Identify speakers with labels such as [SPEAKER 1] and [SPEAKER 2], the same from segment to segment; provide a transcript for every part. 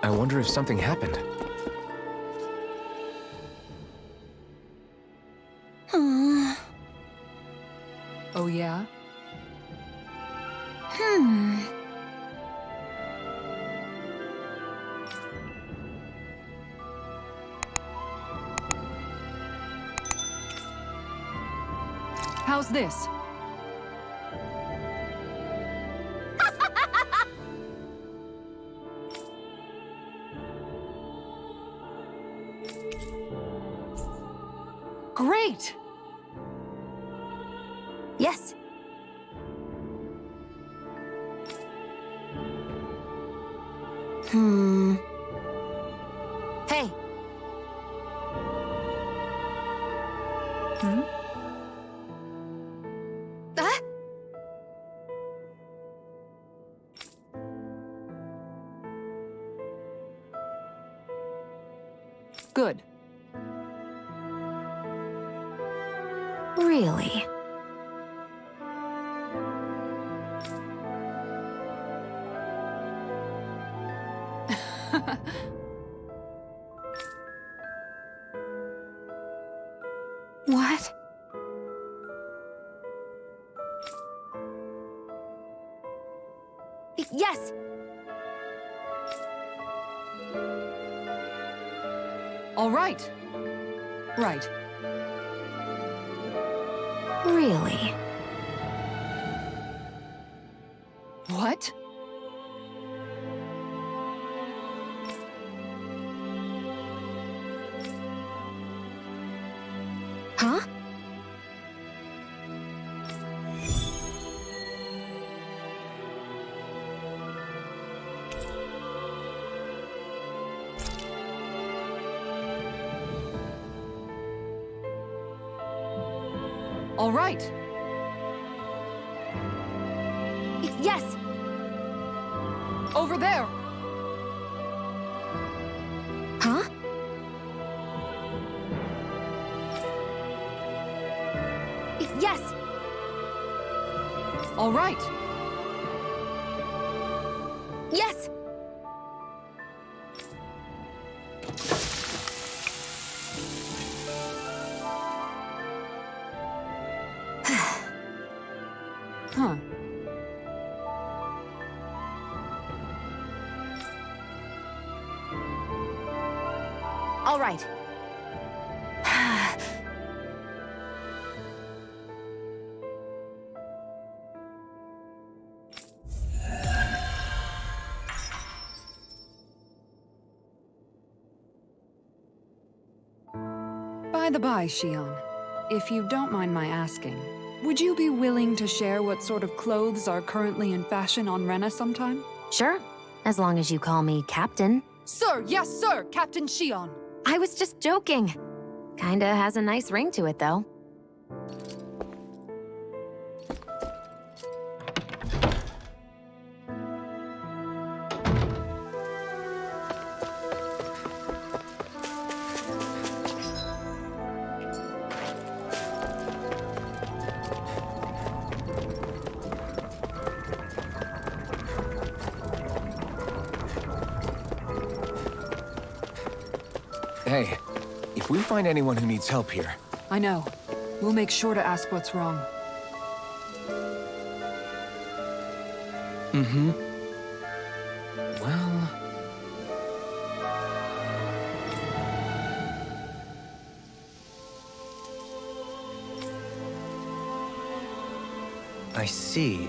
[SPEAKER 1] I wonder if something happened.
[SPEAKER 2] Oh, yeah? How's this? Great!
[SPEAKER 3] Yes. Hey. Ah?
[SPEAKER 2] Good.
[SPEAKER 3] Really? What? Yes!
[SPEAKER 2] All right. Right.
[SPEAKER 3] Really?
[SPEAKER 2] What?
[SPEAKER 3] Huh?
[SPEAKER 2] All right.
[SPEAKER 3] Yes!
[SPEAKER 2] Over there.
[SPEAKER 3] Huh? Yes!
[SPEAKER 2] All right.
[SPEAKER 3] Yes!
[SPEAKER 2] Huh.
[SPEAKER 3] All right.
[SPEAKER 2] By the by, Shion, if you don't mind my asking, would you be willing to share what sort of clothes are currently in fashion on Rena sometime?
[SPEAKER 3] Sure, as long as you call me Captain.
[SPEAKER 2] Sir, yes, sir, Captain Shion.
[SPEAKER 3] I was just joking. Kinda has a nice ring to it, though.
[SPEAKER 1] Hey, if we find anyone who needs help here...
[SPEAKER 2] I know. We'll make sure to ask what's wrong.
[SPEAKER 1] Mm-hmm. Well... I see.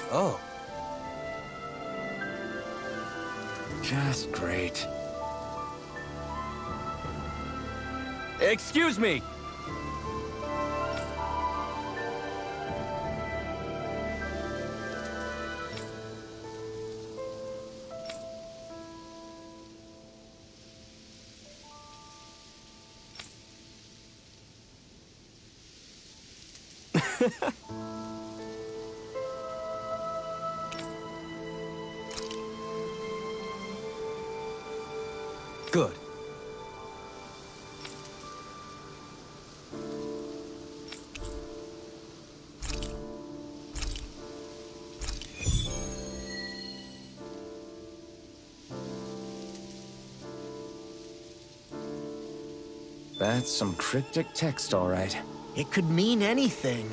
[SPEAKER 1] Oh. Just great.
[SPEAKER 4] Excuse me!
[SPEAKER 1] Good. That's some cryptic text, all right.
[SPEAKER 5] It could mean anything.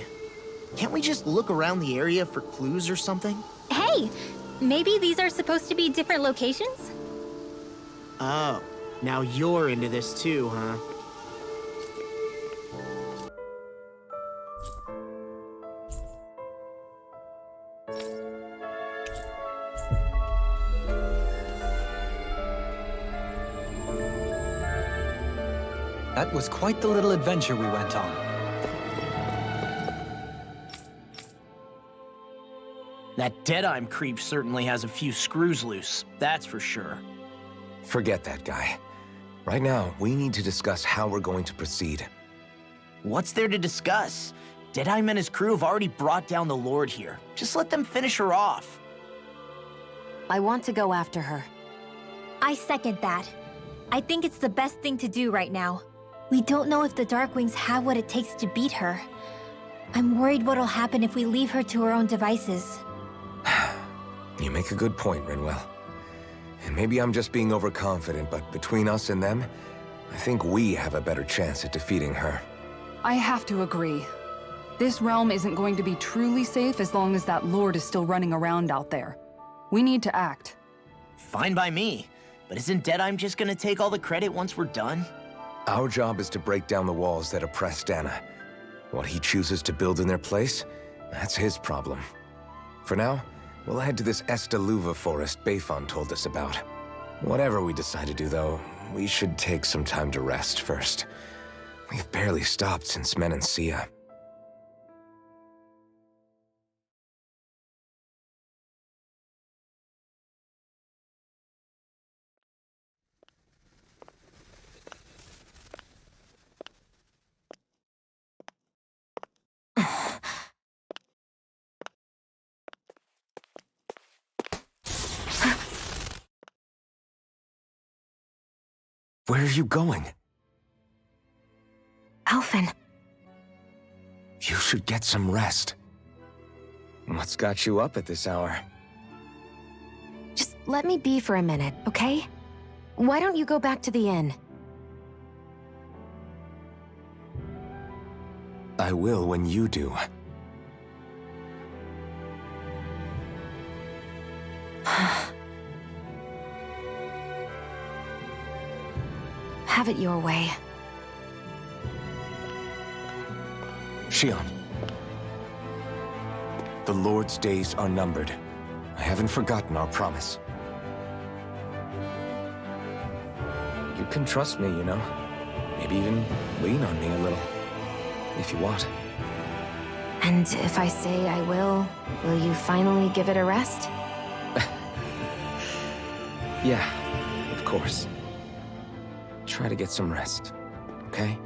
[SPEAKER 5] Can't we just look around the area for clues or something?
[SPEAKER 6] Hey! Maybe these are supposed to be different locations?
[SPEAKER 5] Oh, now you're into this too, huh?
[SPEAKER 4] That was quite the little adventure we went on.
[SPEAKER 5] That Deadeye creep certainly has a few screws loose, that's for sure.
[SPEAKER 1] Forget that guy. Right now, we need to discuss how we're going to proceed.
[SPEAKER 5] What's there to discuss? Deadeye and his crew have already brought down the Lord here. Just let them finish her off.
[SPEAKER 3] I want to go after her.
[SPEAKER 6] I second that. I think it's the best thing to do right now. We don't know if the Darkwings have what it takes to beat her. I'm worried what'll happen if we leave her to her own devices.
[SPEAKER 1] You make a good point, Rinwell. And maybe I'm just being overconfident, but between us and them, I think we have a better chance at defeating her.
[SPEAKER 2] I have to agree. This realm isn't going to be truly safe as long as that Lord is still running around out there. We need to act.
[SPEAKER 5] Fine by me. But isn't Deadeye just gonna take all the credit once we're done?
[SPEAKER 1] Our job is to break down the walls that oppress Dahna. What he chooses to build in their place, that's his problem. For now, we'll head to this Estaluva forest Bayfon told us about. Whatever we decide to do, though, we should take some time to rest first. We've barely stopped since Menancia. Where are you going?
[SPEAKER 3] Alphen.
[SPEAKER 1] You should get some rest. What's got you up at this hour?
[SPEAKER 3] Just let me be for a minute, okay? Why don't you go back to the inn?
[SPEAKER 1] I will when you do.
[SPEAKER 3] Have it your way.
[SPEAKER 1] Shion. The Lord's days are numbered. I haven't forgotten our promise. You can trust me, you know. Maybe even lean on me a little. If you want.
[SPEAKER 3] And if I say I will you finally give it a rest?
[SPEAKER 1] Yeah, of course. Try to get some rest, okay?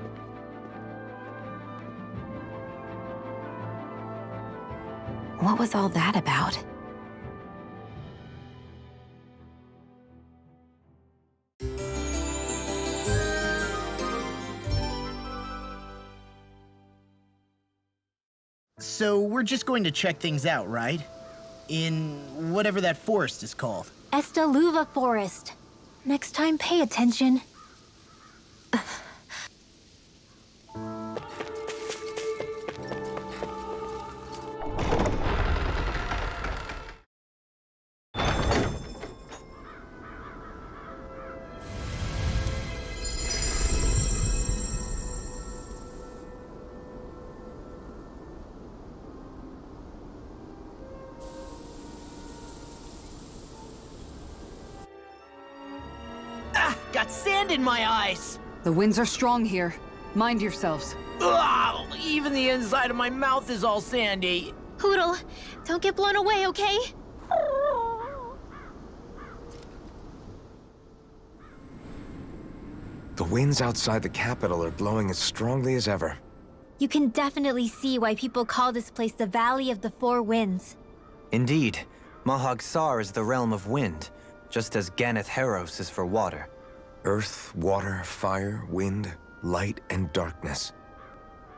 [SPEAKER 3] What was all that about?
[SPEAKER 5] So we're just going to check things out, right? In whatever that forest is called.
[SPEAKER 6] Estaluva Forest. Next time, pay attention.
[SPEAKER 5] Got sand in my eyes!
[SPEAKER 2] The winds are strong here. Mind yourselves.
[SPEAKER 5] Ugh, even the inside of my mouth is all sandy.
[SPEAKER 6] Poodle, don't get blown away, okay?
[SPEAKER 1] The winds outside the capital are blowing as strongly as ever.
[SPEAKER 6] You can definitely see why people call this place the Valley of the Four Winds.
[SPEAKER 4] Indeed. Mahag Sar is the realm of wind, just as Ganeth Heros is for water.
[SPEAKER 1] Earth, water, fire, wind, light, and darkness.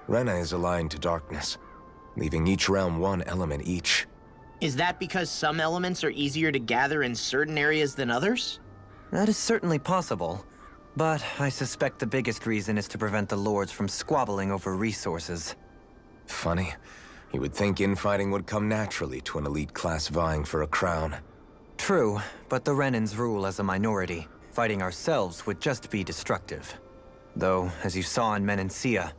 [SPEAKER 1] Rena is aligned to darkness, leaving each realm one element each.
[SPEAKER 5] Is that because some elements are easier to gather in certain areas than others?
[SPEAKER 4] That is certainly possible, but I suspect the biggest reason is to prevent the lords from squabbling over resources.
[SPEAKER 1] Funny. You would think infighting would come naturally to an elite class vying for a crown.
[SPEAKER 4] True, but the Renans rule as a minority. Fighting ourselves would just be destructive. Though, as you saw in Menancia,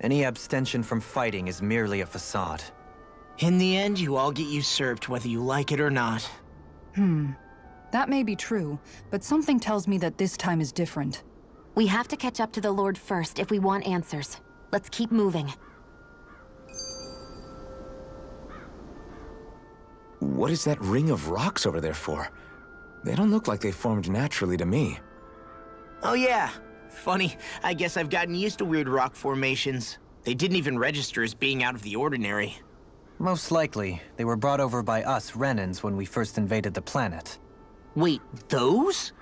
[SPEAKER 4] any abstention from fighting is merely a facade.
[SPEAKER 5] In the end, you all get usurped whether you like it or not.
[SPEAKER 2] That may be true, but something tells me that this time is different.
[SPEAKER 3] We have to catch up to the Lord first if we want answers. Let's keep moving.
[SPEAKER 1] What is that ring of rocks over there for? They don't look like they formed naturally to me.
[SPEAKER 5] Oh yeah. Funny, I guess I've gotten used to weird rock formations. They didn't even register as being out of the ordinary.
[SPEAKER 4] Most likely, they were brought over by us Renans when we first invaded the planet.
[SPEAKER 5] Wait, those?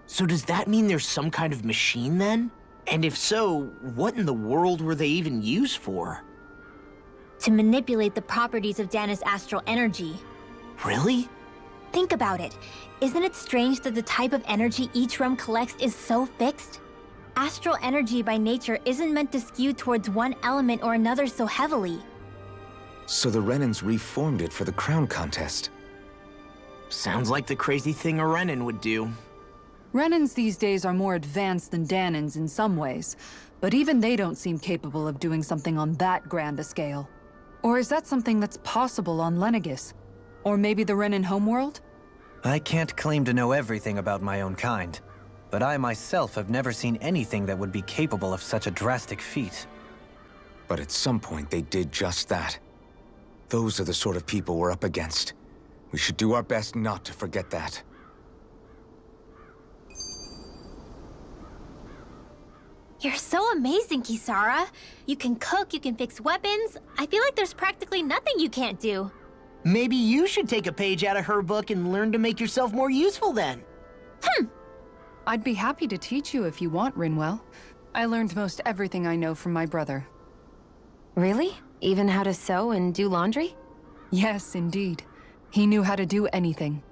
[SPEAKER 5] So does that mean there's some kind of machine then? And if so, what in the world were they even used for?
[SPEAKER 6] To manipulate the properties of Dahna's astral energy.
[SPEAKER 5] Really?
[SPEAKER 6] Think about it. Isn't it strange that the type of energy each realm collects is so fixed? Astral energy by nature isn't meant to skew towards one element or another so heavily.
[SPEAKER 1] So the Renans reformed it for the crown contest.
[SPEAKER 5] Sounds like the crazy thing a Renan would do.
[SPEAKER 2] Renans these days are more advanced than Dahnans in some ways, but even they don't seem capable of doing something on that grand a scale. Or is that something that's possible on Lenegis? Or maybe the Renan homeworld?
[SPEAKER 4] I can't claim to know everything about my own kind, but I myself have never seen anything that would be capable of such a drastic feat.
[SPEAKER 1] But at some point they did just that. Those are the sort of people we're up against. We should do our best not to forget that.
[SPEAKER 6] You're so amazing, Kisara. You can cook, you can fix weapons. I feel like there's practically nothing you can't do.
[SPEAKER 5] Maybe you should take a page out of her book and learn to make yourself more useful then.
[SPEAKER 2] I'd be happy to teach you if you want, Rinwell. I learned most everything I know from my brother.
[SPEAKER 3] Really? Even how to sew and do laundry?
[SPEAKER 2] Yes, indeed. He knew how to do anything.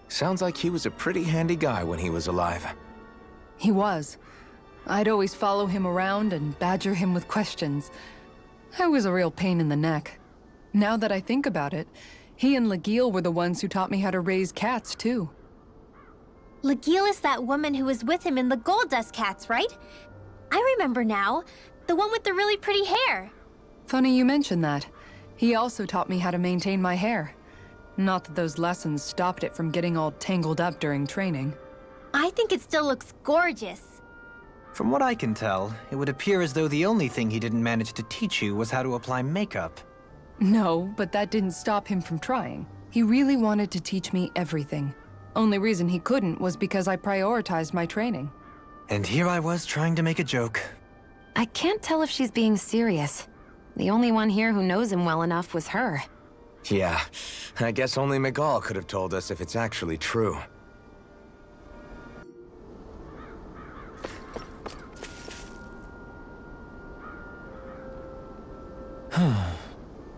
[SPEAKER 1] Sounds like he was a pretty handy guy when he was alive.
[SPEAKER 2] He was. I'd always follow him around and badger him with questions. I was a real pain in the neck. Now that I think about it, he and Legil were the ones who taught me how to raise cats, too.
[SPEAKER 6] Legil is that woman who was with him in the Gold Dust Cats, right? I remember now. The one with the really pretty hair.
[SPEAKER 2] Funny you mention that. He also taught me how to maintain my hair. Not that those lessons stopped it from getting all tangled up during training.
[SPEAKER 6] I think it still looks gorgeous.
[SPEAKER 4] From what I can tell, it would appear as though the only thing he didn't manage to teach you was how to apply makeup.
[SPEAKER 2] No, but that didn't stop him from trying. He really wanted to teach me everything. Only reason he couldn't was because I prioritized my training.
[SPEAKER 4] And here I was trying to make a joke.
[SPEAKER 3] I can't tell if she's being serious. The only one here who knows him well enough was her.
[SPEAKER 1] Yeah, I guess only Miguel could have told us if it's actually true.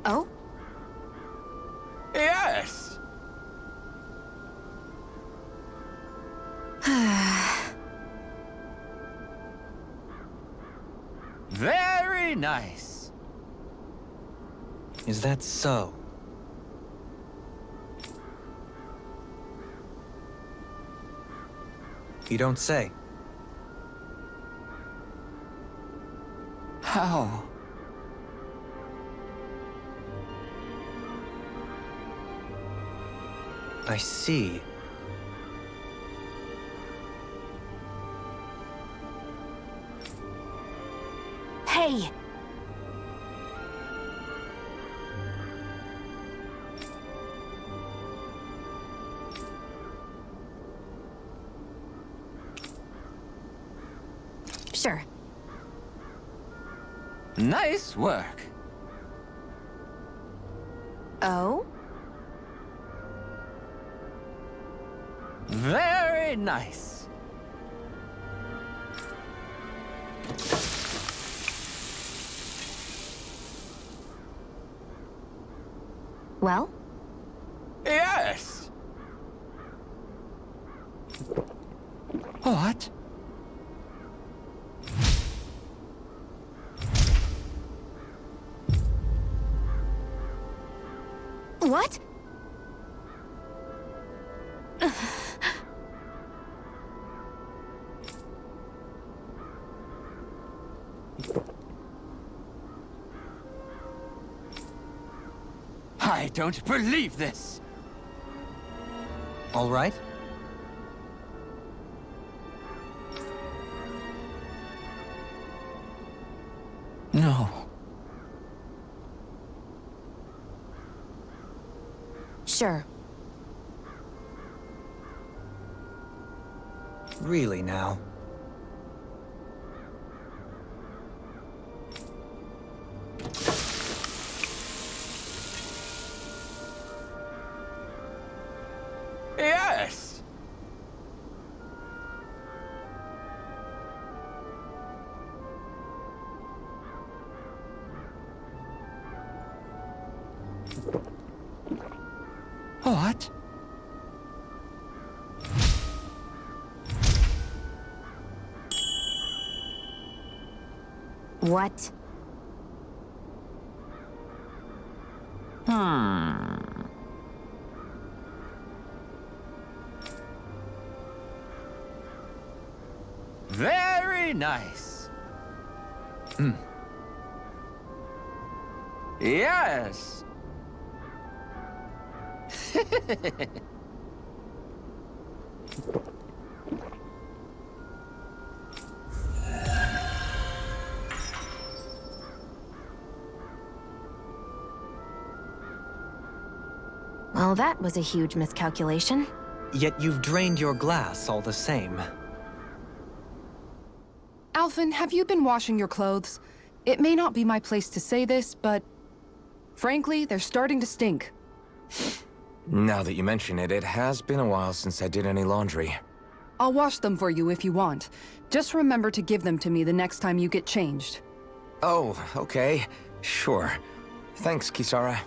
[SPEAKER 3] Oh?
[SPEAKER 5] Yes! Very nice.
[SPEAKER 4] Is that so? You don't say.
[SPEAKER 5] How?
[SPEAKER 4] I see.
[SPEAKER 3] way! Sure.
[SPEAKER 7] Nice work.
[SPEAKER 3] Oh?
[SPEAKER 7] Very nice.
[SPEAKER 3] Well?
[SPEAKER 7] Yes! What?
[SPEAKER 3] What?
[SPEAKER 7] I don't believe this!
[SPEAKER 4] All right?
[SPEAKER 7] No.
[SPEAKER 3] Sure.
[SPEAKER 4] Really now?
[SPEAKER 7] Yes! What?
[SPEAKER 3] What?
[SPEAKER 7] Very nice. Yes.
[SPEAKER 3] Well, that was a huge miscalculation.
[SPEAKER 4] Yet you've drained your glass all the same.
[SPEAKER 2] Alphen, have you been washing your clothes? It may not be my place to say this, but frankly, they're starting to stink.
[SPEAKER 1] Now that you mention it, it has been a while since I did any laundry.
[SPEAKER 2] I'll wash them for you if you want. Just remember to give them to me the next time you get changed.
[SPEAKER 1] Oh, okay. Sure. Thanks, Kisara.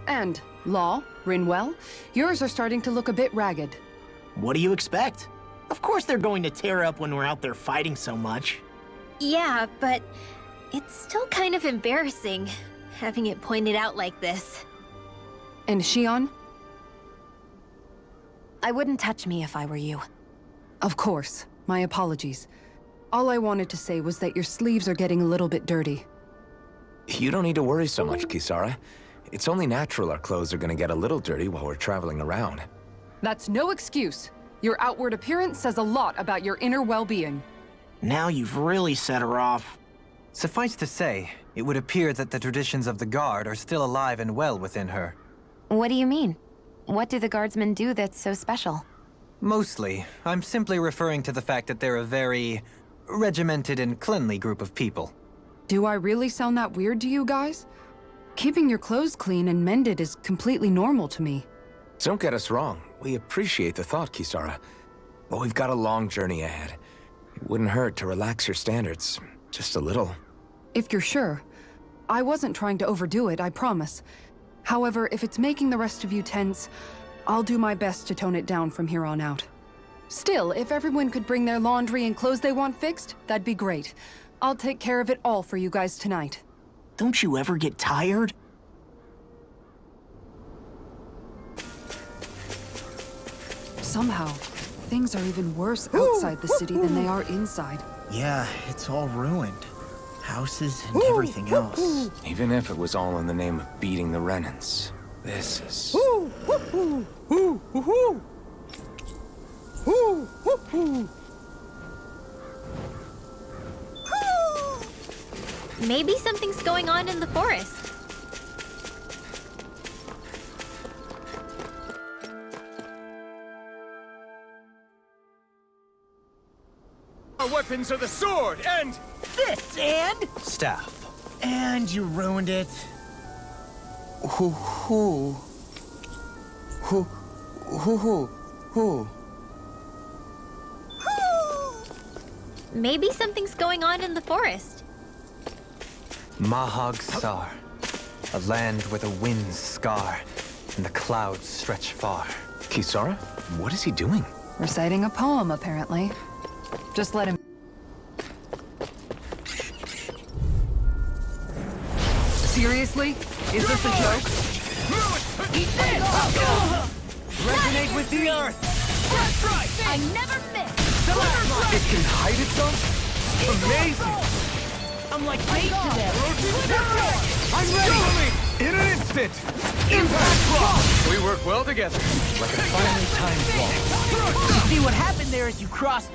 [SPEAKER 2] And, Law, Rinwell, yours are starting to look a bit ragged.
[SPEAKER 5] What do you expect? Of course they're going to tear up when we're out there fighting so much.
[SPEAKER 6] Yeah, but it's still kind of embarrassing, having it pointed out like this.
[SPEAKER 2] And Shion?
[SPEAKER 3] I wouldn't touch me if I were you.
[SPEAKER 2] Of course. My apologies. All I wanted to say was that your sleeves are getting a little bit dirty.
[SPEAKER 1] You don't need to worry so much, Kisara. It's only natural our clothes are gonna get a little dirty while we're traveling around.
[SPEAKER 2] That's no excuse. Your outward appearance says a lot about your inner well-being.
[SPEAKER 5] Now you've really set her off.
[SPEAKER 4] Suffice to say, it would appear that the traditions of the Guard are still alive and well within her.
[SPEAKER 3] What do you mean? What do the guardsmen do that's so special?
[SPEAKER 4] Mostly, I'm simply referring to the fact that they're a very regimented and cleanly group of people.
[SPEAKER 2] Do I really sound that weird to you guys? Keeping your clothes clean and mended is completely normal to me.
[SPEAKER 1] Don't get us wrong. We appreciate the thought, Kisara. But we've got a long journey ahead. It wouldn't hurt to relax your standards. Just a little.
[SPEAKER 2] If you're sure. I wasn't trying to overdo it, I promise. However, if it's making the rest of you tense, I'll do my best to tone it down from here on out. Still, if everyone could bring their laundry and clothes they want fixed, that'd be great. I'll take care of it all for you guys tonight.
[SPEAKER 5] Don't you ever get tired?
[SPEAKER 2] Somehow, things are even worse outside the city than they are inside.
[SPEAKER 8] Yeah, it's all ruined. Houses and everything else.
[SPEAKER 1] Even if it was all in the name of beating the Renans, this is...
[SPEAKER 6] Maybe something's going on in the forest.
[SPEAKER 9] Our weapons are the sword and...
[SPEAKER 8] This and...
[SPEAKER 4] Staff.
[SPEAKER 8] And you ruined it. Who?
[SPEAKER 6] Maybe something's going on in the forest.
[SPEAKER 4] Mahag Sar. A land where the winds scar and the clouds stretch far.
[SPEAKER 1] Kisara? What is he doing?
[SPEAKER 2] Reciting a poem, apparently. Just let him... Seriously? Is this a joke?
[SPEAKER 7] Eat this! Resonate with the earth!
[SPEAKER 9] That's right!
[SPEAKER 6] I never miss!
[SPEAKER 1] It can hide itself? Amazing!
[SPEAKER 8] I'm like bait to them.
[SPEAKER 9] I'm ready! In an instant! Impact block! We work well together.
[SPEAKER 4] Like a finely timed wall.
[SPEAKER 8] You see what happened there as you crossed...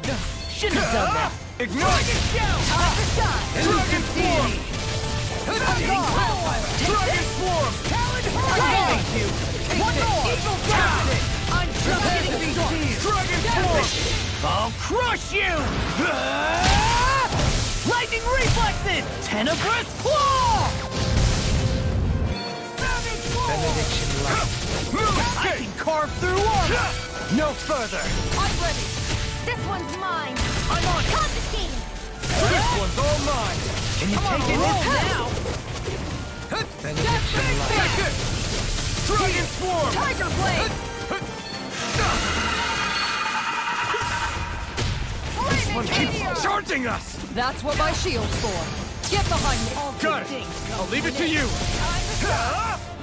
[SPEAKER 8] Shouldn't have done that.
[SPEAKER 9] Ignite! Dragon form! Dragon form!
[SPEAKER 8] One more!
[SPEAKER 9] Dragon form!
[SPEAKER 8] I'll crush you! Lightning reflexes! Temararus claw!
[SPEAKER 4] Benediction light.
[SPEAKER 8] I can carve through armor!
[SPEAKER 4] No further!
[SPEAKER 6] I'm ready. This one's mine.
[SPEAKER 8] I'm on it!
[SPEAKER 6] Confiscated.
[SPEAKER 9] This one's all mine!
[SPEAKER 4] Can you take it
[SPEAKER 8] Roll
[SPEAKER 4] in?
[SPEAKER 8] now!
[SPEAKER 4] Benediction light.
[SPEAKER 9] Take it! Dragon form!
[SPEAKER 8] Tiger blade!
[SPEAKER 9] This one keeps charging us!
[SPEAKER 2] That's what my shield's for. Get behind me.
[SPEAKER 9] Got it! I'll leave it to you!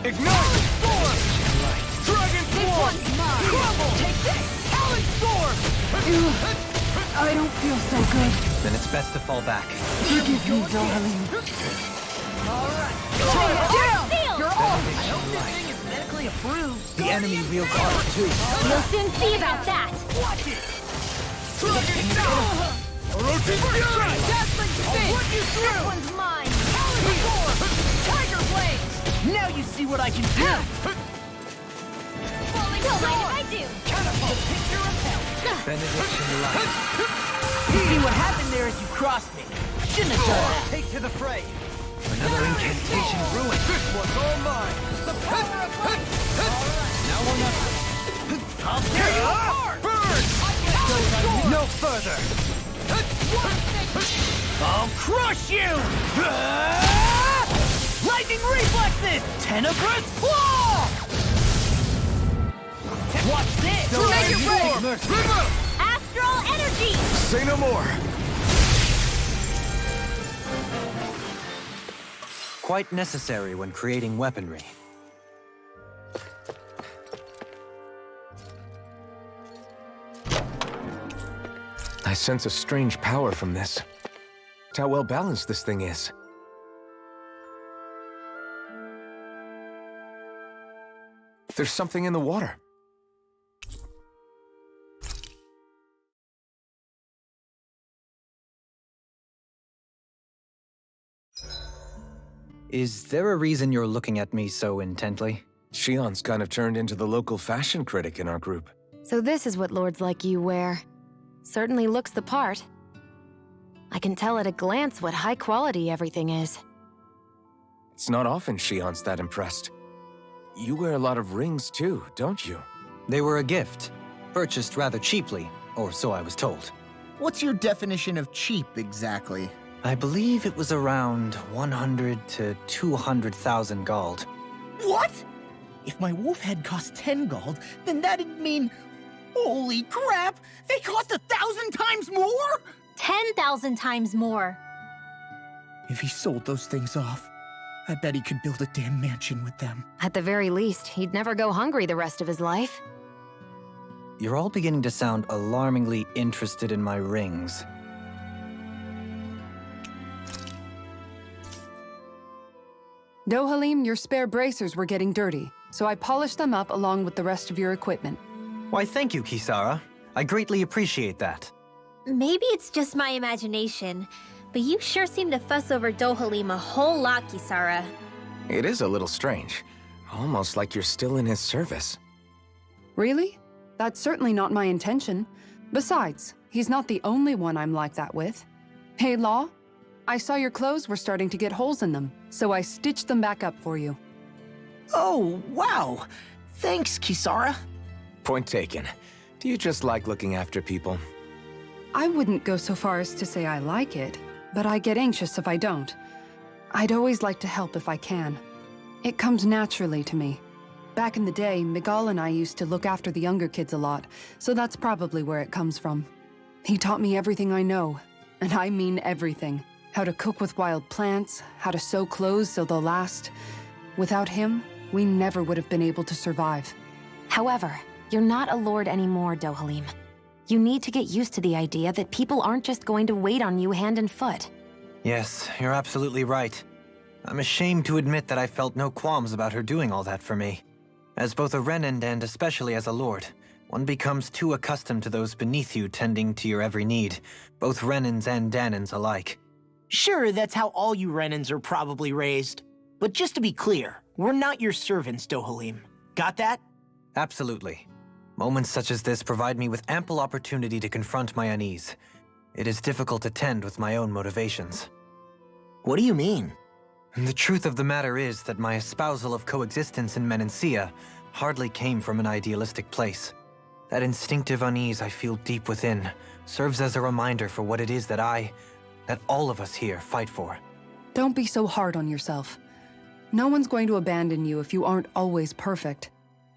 [SPEAKER 9] Ignite! Dragon form!
[SPEAKER 8] Crumble! Take this! Talon storm!
[SPEAKER 2] I don't feel so good.
[SPEAKER 4] Then it's best to fall back.
[SPEAKER 2] Forgive me, darling.
[SPEAKER 6] You're
[SPEAKER 4] Benediction light.
[SPEAKER 8] Is medically approved.
[SPEAKER 4] The enemy wields armor too.
[SPEAKER 6] We'll soon see about that.
[SPEAKER 8] Watch it!
[SPEAKER 9] Dragon Orochi's fury!
[SPEAKER 8] Dazzling spin! I'll run you through!
[SPEAKER 6] This one's mine.
[SPEAKER 8] Talon storm! Tiger blade! Now you see what I can do!
[SPEAKER 6] Don't mind if I do.
[SPEAKER 8] Catapult! Picture of hell!
[SPEAKER 4] Benediction light.
[SPEAKER 8] See what happened there as you crossed me. Shouldn't have done that.
[SPEAKER 4] Take to the fray. Another incantation ruined.
[SPEAKER 9] This one's all mine!
[SPEAKER 4] Now we're not.
[SPEAKER 8] I'll tear you apart!
[SPEAKER 9] Burn!
[SPEAKER 4] No further.
[SPEAKER 8] I'll crush you! Lightning reflexes! Temararus claw! Watch this!
[SPEAKER 9] Make it rain!
[SPEAKER 6] Astral energy.
[SPEAKER 1] Say no more!
[SPEAKER 4] Quite necessary when creating weaponry.
[SPEAKER 1] I sense a strange power from this. It's how well balanced this thing is. There's something in the water.
[SPEAKER 4] Is there a reason you're looking at me so intently?
[SPEAKER 1] Shion's kind of turned into the local fashion critic in our group.
[SPEAKER 3] So this is what lords like you wear. Certainly looks the part. I can tell at a glance what high quality everything is.
[SPEAKER 1] It's not often Shion's that impressed. You wear a lot of rings too, don't you?
[SPEAKER 4] They were a gift, purchased rather cheaply, or so I was told.
[SPEAKER 10] What's your definition of cheap, exactly?
[SPEAKER 4] I believe it was around 100 to 200,000 gold.
[SPEAKER 10] What? If my wolf head cost 10 gold, then that'd mean... Holy crap! They cost 1,000 times more?!
[SPEAKER 6] 10,000 times more.
[SPEAKER 10] If he sold those things off, I bet he could build a damn mansion with them.
[SPEAKER 3] At the very least, he'd never go hungry the rest of his life.
[SPEAKER 4] You're all beginning to sound alarmingly interested in my rings.
[SPEAKER 2] Dohalim, your spare bracers were getting dirty, so I polished them up along with the rest of your equipment.
[SPEAKER 4] Why, thank you, Kisara. I greatly appreciate that.
[SPEAKER 6] Maybe it's just my imagination, but you sure seem to fuss over Dohalim a whole lot, Kisara.
[SPEAKER 1] It is a little strange. Almost like you're still in his service.
[SPEAKER 2] Really? That's certainly not my intention. Besides, he's not the only one I'm like that with. Hey, Law, I saw your clothes were starting to get holes in them, so I stitched them back up for you.
[SPEAKER 10] Oh, wow. Thanks, Kisara.
[SPEAKER 1] Point taken. Do you just like looking after people?
[SPEAKER 2] I wouldn't go so far as to say I like it, but I get anxious if I don't. I'd always like to help if I can. It comes naturally to me. Back in the day, Miguel and I used to look after the younger kids a lot, so that's probably where it comes from. He taught me everything I know, and I mean everything. How to cook with wild plants, how to sew clothes so they'll last. Without him, we never would have been able to survive.
[SPEAKER 3] However, you're not a lord anymore, Dohalim. You need to get used to the idea that people aren't just going to wait on you hand and foot.
[SPEAKER 4] Yes, you're absolutely right. I'm ashamed to admit that I felt no qualms about her doing all that for me. As both a Renan and especially as a lord, one becomes too accustomed to those beneath you tending to your every need, both Renans and Dahnans alike.
[SPEAKER 5] Sure, that's how all you Renans are probably raised. But just to be clear, we're not your servants, Dohalim. Got that?
[SPEAKER 4] Absolutely. Moments such as this provide me with ample opportunity to confront my unease. It is difficult to tend with my own motivations.
[SPEAKER 5] What do you mean?
[SPEAKER 4] The truth of the matter is that my espousal of coexistence in Menancia hardly came from an idealistic place. That instinctive unease I feel deep within serves as a reminder for what it is that all of us here fight for.
[SPEAKER 2] Don't be so hard on yourself. No one's going to abandon you if you aren't always perfect.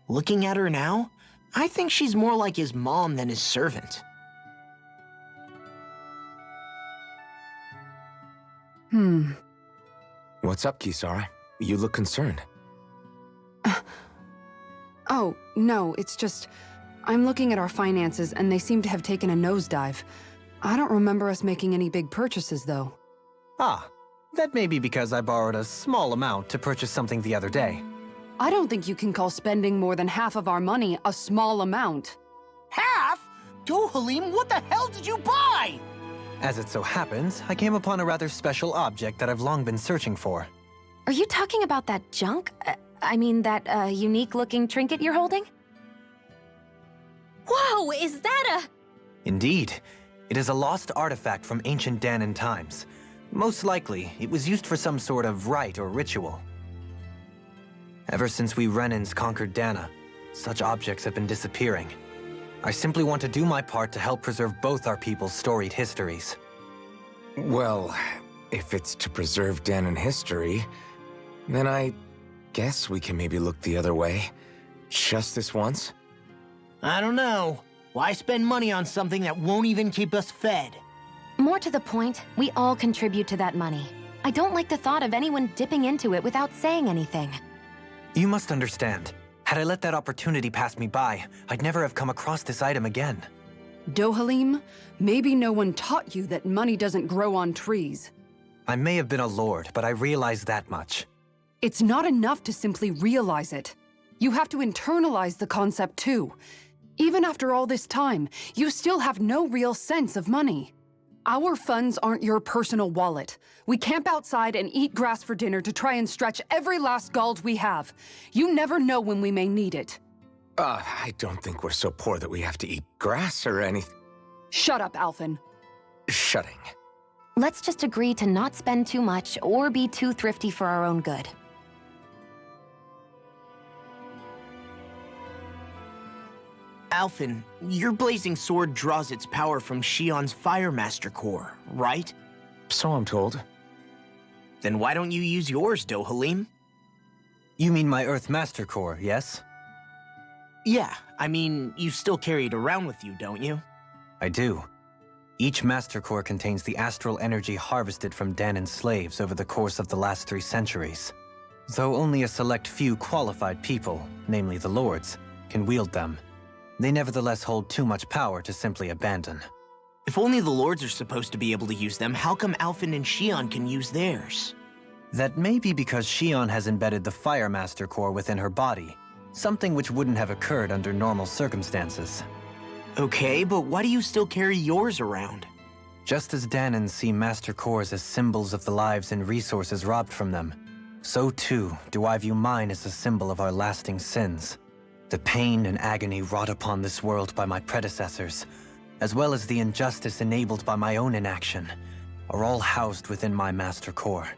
[SPEAKER 5] Looking at her now, I think she's more like his mom than his servant.
[SPEAKER 1] What's up, Kisara? You look concerned.
[SPEAKER 2] Oh, no, it's just... I'm looking at our finances and they seem to have taken a nosedive. I don't remember us making any big purchases, though.
[SPEAKER 4] Ah, that may be because I borrowed a small amount to purchase something the other day.
[SPEAKER 2] I don't think you can call spending more than half of our money a small amount.
[SPEAKER 10] Half? Dohalim, what the hell did you buy?
[SPEAKER 4] As it so happens, I came upon a rather special object that I've long been searching for.
[SPEAKER 3] Are you talking about that junk? That unique-looking trinket you're holding?
[SPEAKER 6] Whoa, is that a...
[SPEAKER 4] Indeed. It is a lost artifact from ancient Dahnan times. Most likely, it was used for some sort of rite or ritual. Ever since we Renans conquered Dahna, such objects have been disappearing. I simply want to do my part to help preserve both our people's storied histories.
[SPEAKER 1] Well, if it's to preserve Dahnan history, then I guess we can maybe look the other way. Just this once?
[SPEAKER 5] I don't know. Why spend money on something that won't even keep us fed?
[SPEAKER 3] More to the point, we all contribute to that money. I don't like the thought of anyone dipping into it without saying anything.
[SPEAKER 4] You must understand. Had I let that opportunity pass me by, I'd never have come across this item again.
[SPEAKER 2] Dohalim, maybe no one taught you that money doesn't grow on trees.
[SPEAKER 4] I may have been a lord, but I realize that much.
[SPEAKER 2] It's not enough to simply realize it. You have to internalize the concept too. Even after all this time, you still have no real sense of money. Our funds aren't your personal wallet. We camp outside and eat grass for dinner to try and stretch every last gold we have. You never know when we may need it.
[SPEAKER 1] I don't think we're so poor that we have to eat grass or anything.
[SPEAKER 2] Shut up, Alphen.
[SPEAKER 1] Shutting.
[SPEAKER 3] Let's just agree to not spend too much or be too thrifty for our own good.
[SPEAKER 5] Alphen, your blazing sword draws its power from Shion's Fire Master Core, right?
[SPEAKER 1] So I'm told.
[SPEAKER 5] Then why don't you use yours, Dohalim?
[SPEAKER 4] You mean my Earth Master Core, yes?
[SPEAKER 5] Yeah, I mean, you still carry it around with you, don't you?
[SPEAKER 4] I do. Each Master Core contains the astral energy harvested from Dahnan slaves over the course of the last 3 centuries. Though only a select few qualified people, namely the lords, can wield them, they nevertheless hold too much power to simply abandon.
[SPEAKER 5] If only the lords are supposed to be able to use them, how come Alphen and Shion can use theirs?
[SPEAKER 4] That may be because Shion has embedded the Fire Master Core within her body, something which wouldn't have occurred under normal circumstances.
[SPEAKER 5] Okay, but why do you still carry yours around?
[SPEAKER 4] Just as Dahnans see Master Cores as symbols of the lives and resources robbed from them, so too do I view mine as a symbol of our lasting sins. The pain and agony wrought upon this world by my predecessors, as well as the injustice enabled by my own inaction, are all housed within my Master Core.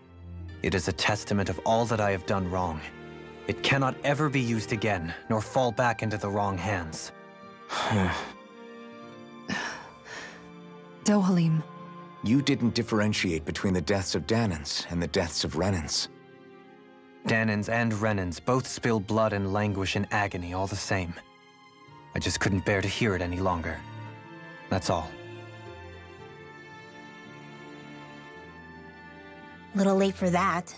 [SPEAKER 4] It is a testament of all that I have done wrong. It cannot ever be used again, nor fall back into the wrong hands.
[SPEAKER 2] Dohalim.
[SPEAKER 1] You didn't differentiate between the deaths of Dahnans and the deaths of Renans.
[SPEAKER 4] Dahnans and Renans both spill blood and languish in agony all the same. I just couldn't bear to hear it any longer. That's all.
[SPEAKER 6] Little late for that.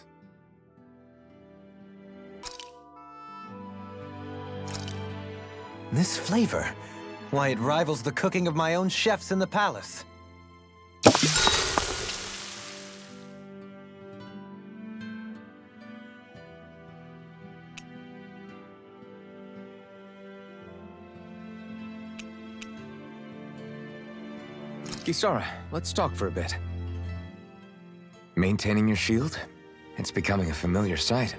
[SPEAKER 4] This flavor? Why, it rivals the cooking of my own chefs in the palace.
[SPEAKER 1] Kisara, let's talk for a bit. Maintaining your shield? It's becoming a familiar sight.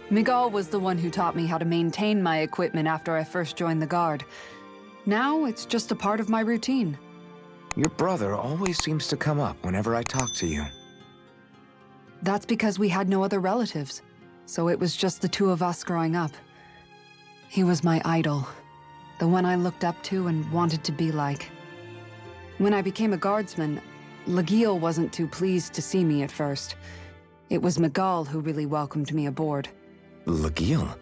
[SPEAKER 2] Miguel was the one who taught me how to maintain my equipment after I first joined the Guard. Now, it's just a part of my routine.
[SPEAKER 1] Your brother always seems to come up whenever I talk to you.
[SPEAKER 2] That's because we had no other relatives, so it was just the two of us growing up. He was my idol, the one I looked up to and wanted to be like. When I became a guardsman, Lagiel wasn't too pleased to see me at first. It was Miguel who really welcomed me aboard.
[SPEAKER 1] Lagiel?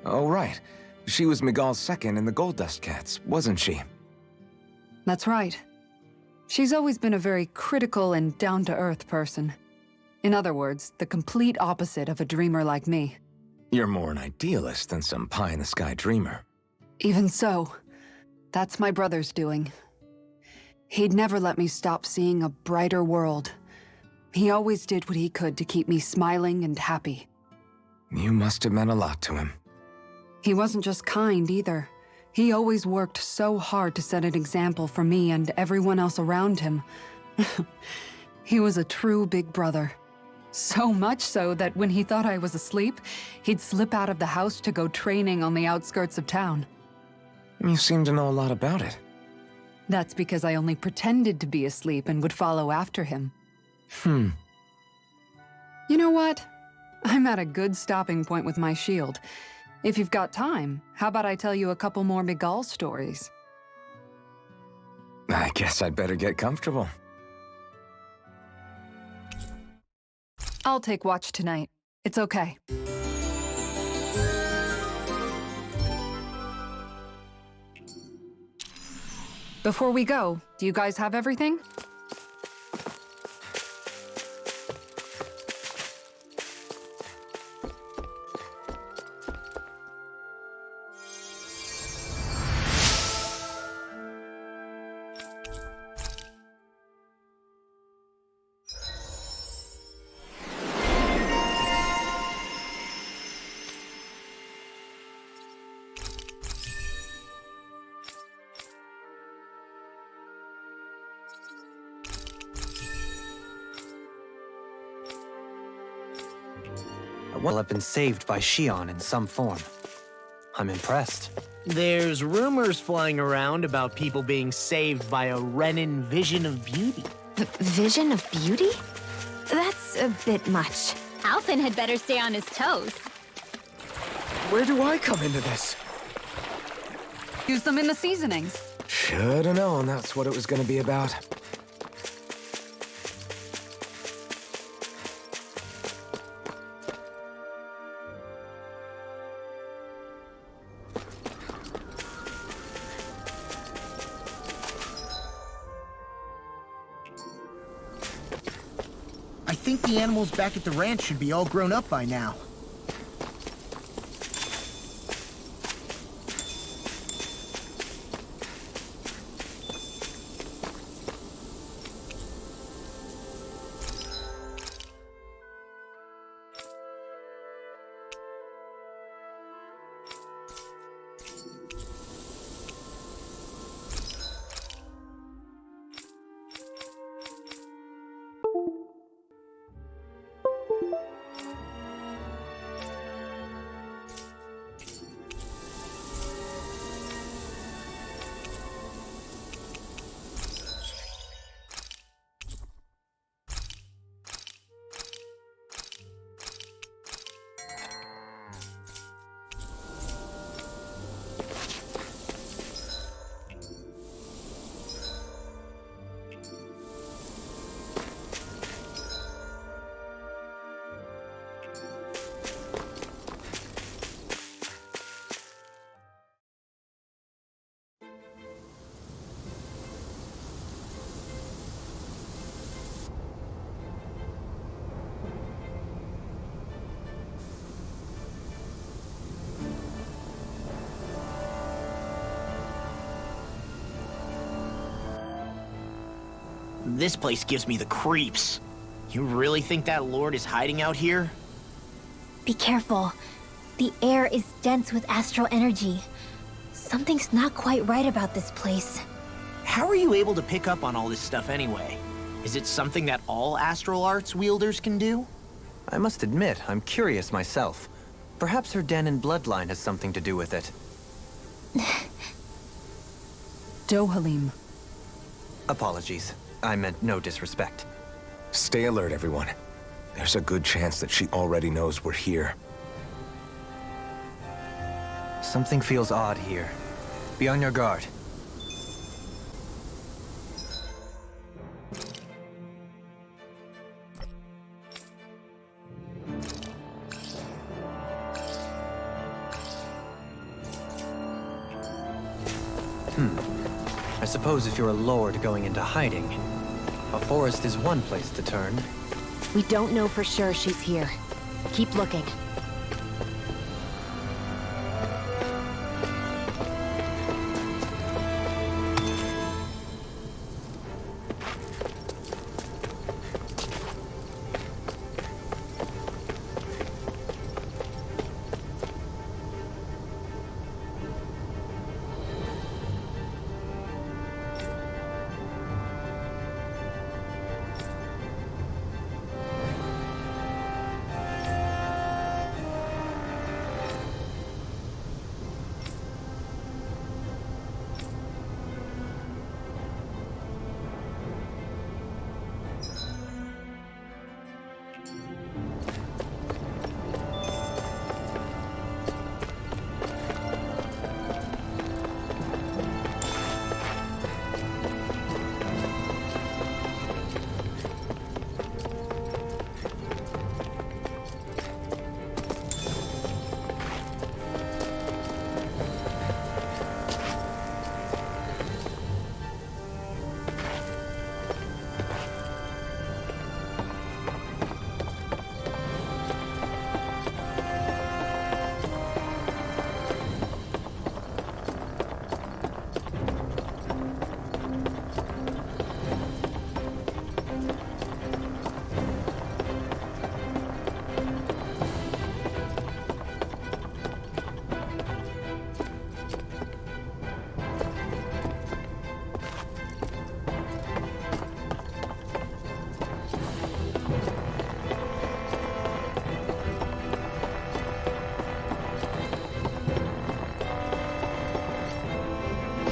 [SPEAKER 1] Oh, right. She was Miguel's second in the Gold Dust Cats, wasn't she?
[SPEAKER 2] That's right. She's always been a very critical and down-to-earth person. In other words, the complete opposite of a dreamer like me.
[SPEAKER 1] You're more an idealist than some pie-in-the-sky dreamer.
[SPEAKER 2] Even so, that's my brother's doing. He'd never let me stop seeing a brighter world. He always did what he could to keep me smiling and happy.
[SPEAKER 1] You must have meant a lot to him.
[SPEAKER 2] He wasn't just kind, either. He always worked so hard to set an example for me and everyone else around him. He was a true big brother. So much so that when he thought I was asleep, he'd slip out of the house to go training on the outskirts of town.
[SPEAKER 1] You seem to know a lot about it.
[SPEAKER 2] That's because I only pretended to be asleep and would follow after him. You know what? I'm at a good stopping point with my shield. If you've got time, how about I tell you a couple more Miguel stories?
[SPEAKER 1] I guess I'd better get comfortable.
[SPEAKER 2] I'll take watch tonight. It's okay. Before we go, do you guys have everything?
[SPEAKER 4] Well, I've been saved by Shion in some form. I'm impressed.
[SPEAKER 5] There's rumors flying around about people being saved by a Renan vision of beauty.
[SPEAKER 3] Vision of beauty? That's a bit much.
[SPEAKER 6] Alphen had better stay on his toes.
[SPEAKER 9] Where do I come into this?
[SPEAKER 2] Use them in the seasonings.
[SPEAKER 1] Should've known that's what it was gonna be about.
[SPEAKER 10] I think the animals back at the ranch should be all grown up by now.
[SPEAKER 5] This place gives me the creeps. You really think that lord is hiding out here?
[SPEAKER 6] Be careful. The air is dense with astral energy. Something's not quite right about this place.
[SPEAKER 5] How are you able to pick up on all this stuff anyway? Is it something that all astral arts wielders can do?
[SPEAKER 4] I must admit, I'm curious myself. Perhaps her Dahnan bloodline has something to do with it.
[SPEAKER 2] Dohalim.
[SPEAKER 4] Apologies. I meant no disrespect.
[SPEAKER 1] Stay alert, everyone. There's a good chance that she already knows we're here.
[SPEAKER 4] Something feels odd here. Be on your guard. I suppose if you're a lord going into hiding, a forest is one place to turn.
[SPEAKER 3] We don't know for sure she's here. Keep looking.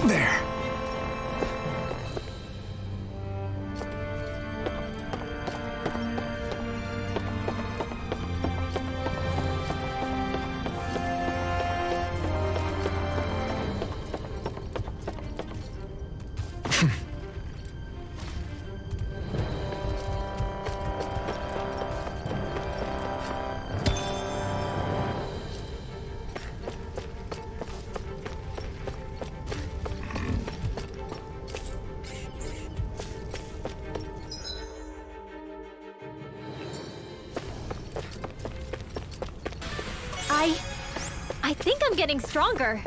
[SPEAKER 1] There.
[SPEAKER 6] I think I'm getting stronger.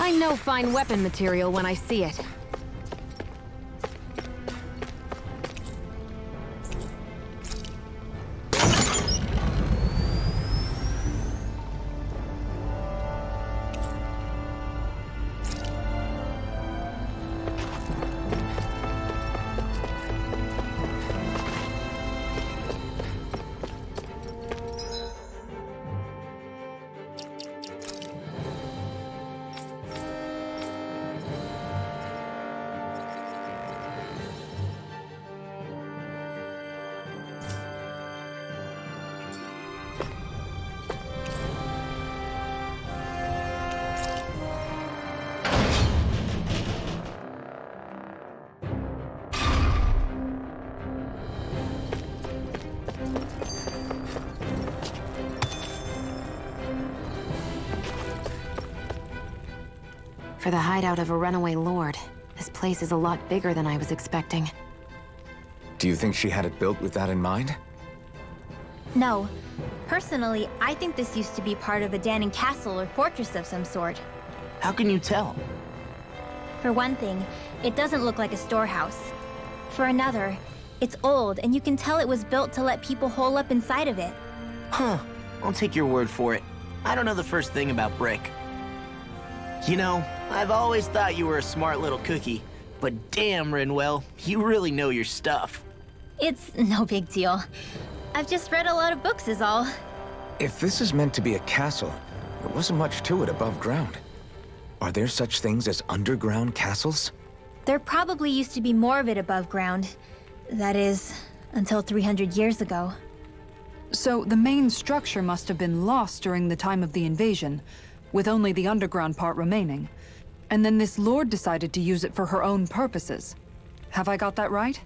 [SPEAKER 3] I know fine weapon material when I see it. For the hideout of a runaway lord, this place is a lot bigger than I was expecting.
[SPEAKER 1] Do you think she had it built with that in mind?
[SPEAKER 6] No. Personally, I think this used to be part of a Dahnan castle or fortress of some sort.
[SPEAKER 5] How can you tell?
[SPEAKER 6] For one thing, it doesn't look like a storehouse. For another, it's old, and you can tell it was built to let people hole up inside of it.
[SPEAKER 5] Huh. I'll take your word for it. I don't know the first thing about brick. You know, I've always thought you were a smart little cookie, but damn, Rinwell, you really know your stuff.
[SPEAKER 6] It's no big deal. I've just read a lot of books is all.
[SPEAKER 1] If this is meant to be a castle, there wasn't much to it above ground. Are there such things as underground castles?
[SPEAKER 6] There probably used to be more of it above ground. That is, until 300 years ago.
[SPEAKER 2] So the main structure must have been lost during the time of the invasion, with only the underground part remaining. And then this lord decided to use it for her own purposes. Have I got that right?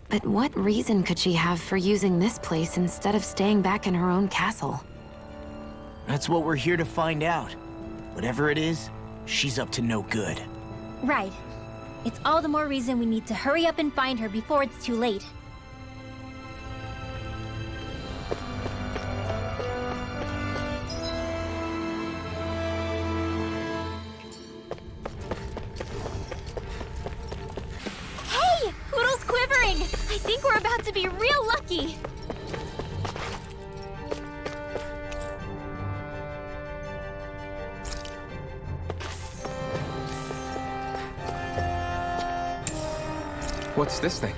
[SPEAKER 3] But what reason could she have for using this place instead of staying back in her own castle?
[SPEAKER 5] That's what we're here to find out. Whatever it is, she's up to no good.
[SPEAKER 6] Right. It's all the more reason we need to hurry up and find her before it's too late. Hey! Poodle's quivering! I think we're about to be real lucky!
[SPEAKER 1] What's this thing?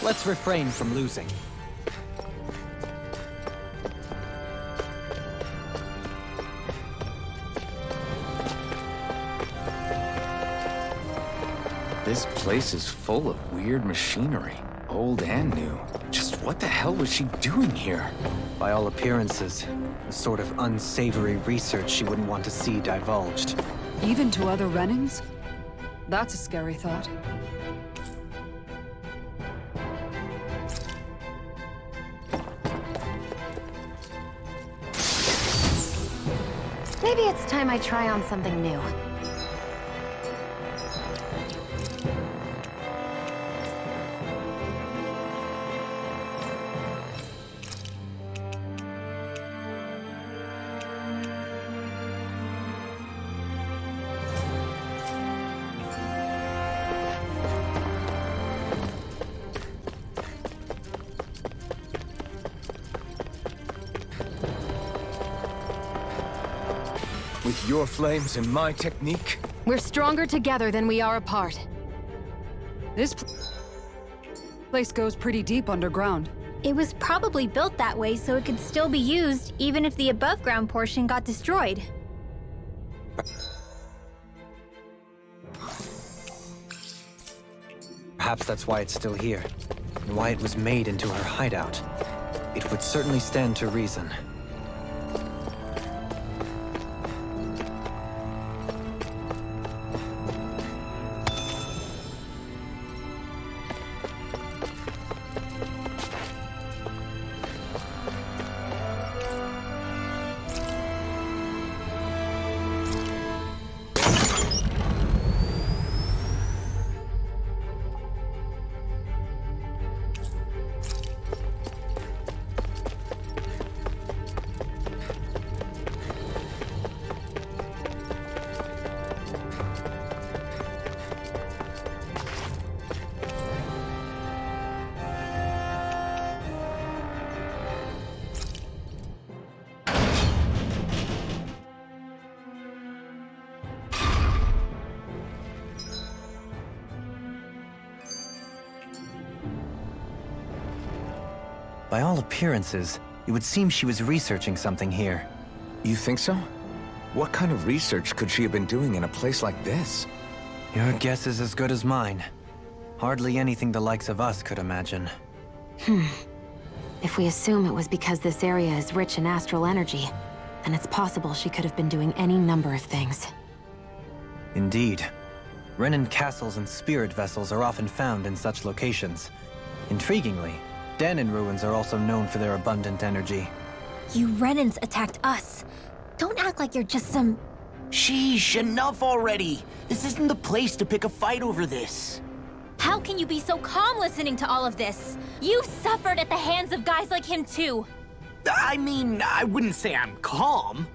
[SPEAKER 4] Let's refrain from losing.
[SPEAKER 1] This place is full of weird machinery, old and new. Just what the hell was she doing here?
[SPEAKER 4] By all appearances, the sort of unsavory research she wouldn't want to see divulged.
[SPEAKER 2] Even to other Renans? That's a scary thought.
[SPEAKER 3] Maybe it's time I try on something new.
[SPEAKER 1] With your flames and my technique?
[SPEAKER 3] We're stronger together than we are apart.
[SPEAKER 2] This place goes pretty deep underground.
[SPEAKER 6] It was probably built that way so it could still be used even if the above-ground portion got destroyed.
[SPEAKER 4] Perhaps that's why it's still here, and why it was made into her hideout. It would certainly stand to reason. By all appearances, it would seem she was researching something here.
[SPEAKER 1] You think so? What kind of research could she have been doing in a place like this?
[SPEAKER 4] Your guess is as good as mine. Hardly anything the likes of us could imagine.
[SPEAKER 3] If we assume it was because this area is rich in astral energy, then it's possible she could have been doing any number of things.
[SPEAKER 4] Indeed. Renan castles and spirit vessels are often found in such locations. Intriguingly, Dahna ruins are also known for their abundant energy.
[SPEAKER 6] You Renans attacked us. Don't act like you're just some...
[SPEAKER 5] Sheesh, enough already. This isn't the place to pick a fight over this.
[SPEAKER 6] How can you be so calm listening to all of this? You suffered at the hands of guys like him too.
[SPEAKER 5] I mean, I wouldn't say I'm calm.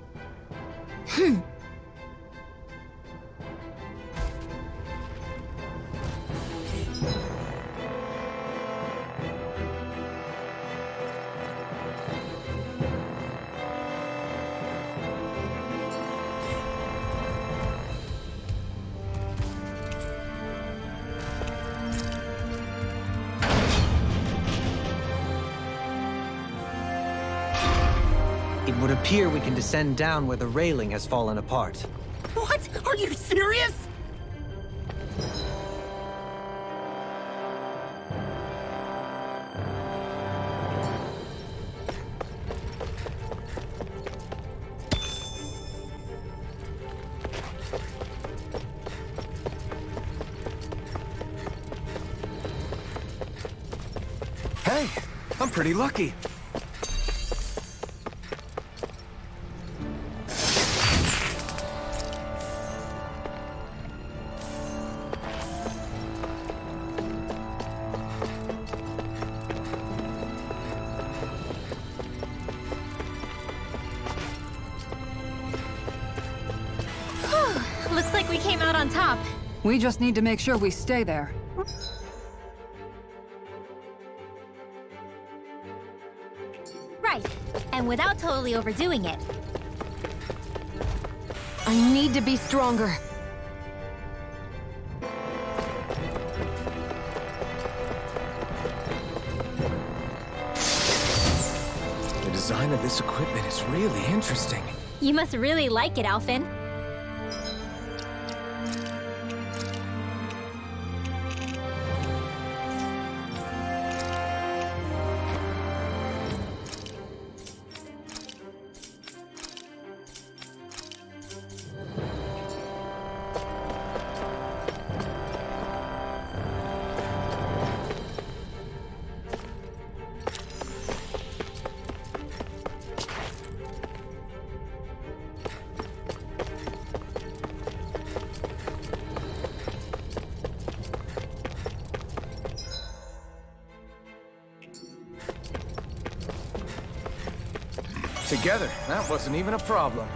[SPEAKER 4] It would appear we can descend down where the railing has fallen apart.
[SPEAKER 10] What? Are you serious?
[SPEAKER 1] Hey, I'm pretty lucky.
[SPEAKER 6] Looks like we came out on top.
[SPEAKER 2] We just need to make sure we stay there.
[SPEAKER 6] Right. And without totally overdoing it.
[SPEAKER 3] I need to be stronger.
[SPEAKER 1] The design of this equipment is really interesting.
[SPEAKER 6] You must really like it, Alphen.
[SPEAKER 1] Together, that wasn't even a problem.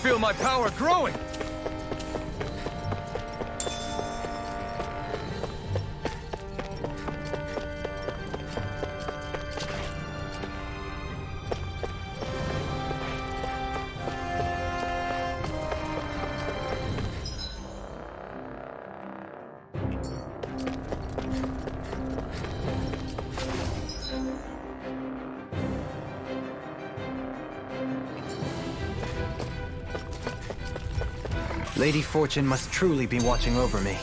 [SPEAKER 9] Feel my power growing!
[SPEAKER 4] Lady Fortune must truly be watching over me.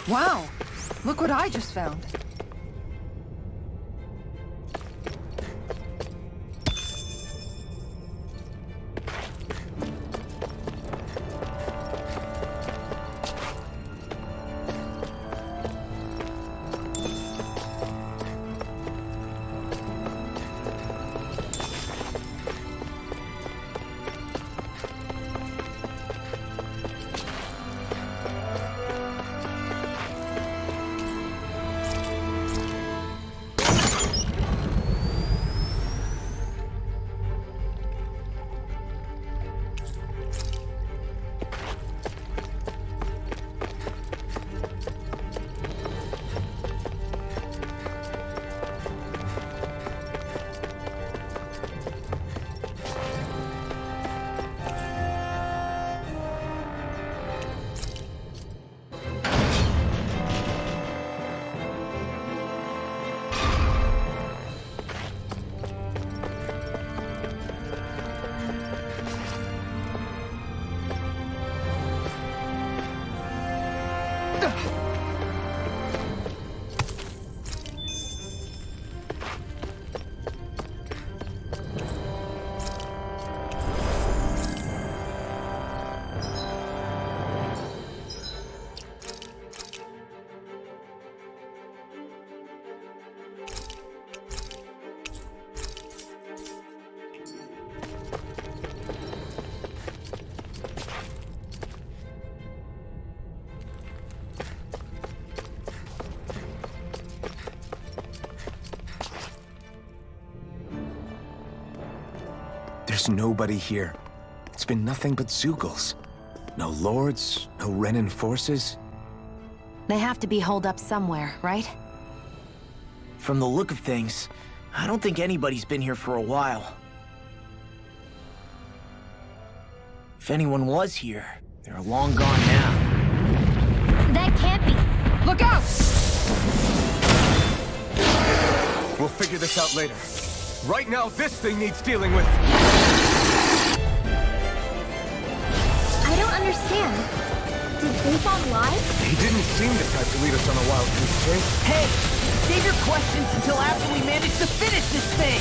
[SPEAKER 2] Wow! Look what I just found.
[SPEAKER 1] There's nobody here. It's been nothing but Zeugles. No lords, no Renan forces.
[SPEAKER 3] They have to be holed up somewhere, right?
[SPEAKER 5] From the look of things, I don't think anybody's been here for a while. If anyone was here, they're long gone now.
[SPEAKER 6] That can't be.
[SPEAKER 2] Look out!
[SPEAKER 9] We'll figure this out later. Right now, this thing needs dealing with.
[SPEAKER 6] I don't understand. Did Bayfon lie?
[SPEAKER 9] He didn't seem the type to lead us on a wild goose chase.
[SPEAKER 10] Hey, save your questions until after we manage to finish this thing.